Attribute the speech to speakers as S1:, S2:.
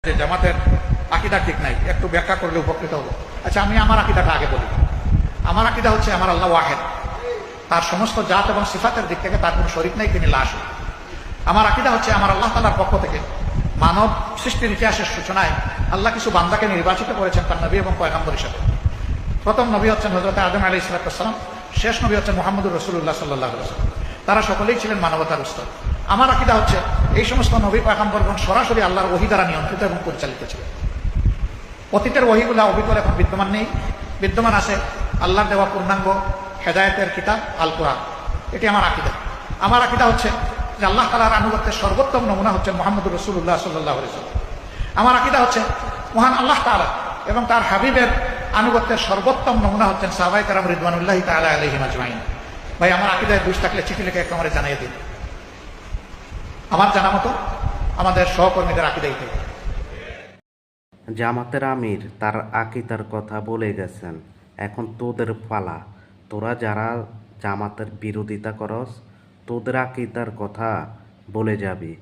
S1: যে জামাতের আকীদা ঠিক নাই, একটু ব্যাখ্যা করলে উপকৃত হবো। আচ্ছা, আমি আমার আকীদাটা আগে বলি। আমার আকীদা হচ্ছে আমার আল্লাহ ওয়াহেদ, তার সমস্ত জাত এবং সিফাতের দিক থেকে তার কোনো শরীক নাই, তিনি লাশ। আমার আকীদা হচ্ছে আমার আল্লাহ তাআলার পক্ষ থেকে মানব সৃষ্টির ইতিহাসের সূচনায় আল্লাহ কিছু বান্দাকে নির্বাচিত করেছেন তার নবী এবং পয়গম্বর হিসেবে। প্রথম নবী হচ্ছেন হযরত আদম আলাইহিস সালাম, শেষ নবী হচ্ছেন মুহাম্মদুর রাসূলুল্লাহ সাল্লাল্লাহু আলাইহি ওয়াসাল্লাম। তারা সকলেই ছিলেন মানবতার উস্তাদ। আমার আকীদা হচ্ছে এই সমস্ত নবী পয়গম্বরগণ সরাসরি আল্লাহর ওহী দ্বারা নিয়ন্ত্রিত এবং পরিচালিত ছিলেন। অতীতের ওহীগুলা অবিকল এখন বিদ্যমান নেই, বিদ্যমান আছে আল্লাহর দেওয়া পূর্ণাঙ্গ হেদায়েতের কিতাব আল কোরআন। এটি আমার আকীদা। আমার আকীদা হচ্ছে যে আল্লাহ তাআলার আনুগত্যের সর্বোত্তম নমুনা হচ্ছে মুহাম্মদুর রাসূলুল্লাহ সাল্লাল্লাহু আলাইহি ওয়াসাল্লাম। আমার আকীদা হচ্ছে মহান আল্লাহ তাআলা এবং তার হাবিবের আনুগত্যের সর্বোত্তম নমুনা হচ্ছেন সাহাবায়ে কেরাম রিদওয়ানুল্লাহি তাআলা আলাইহিম আজমাইন। ভাই, আমার আকীদায় দোষ থাকলে চিঠি লিখে একটু আমারে জানিয়ে দিন। আমার জানা মতো আমাদের সহকর্মীদের আকীদাই থেকে।
S2: জামাতের আমির তার আকীদার কথা বলে গেছেন, এখন তোদের পালা। তোরা যারা জামাতের বিরোধিতা করস, তোদের আকীদার কথা বলে যাবি।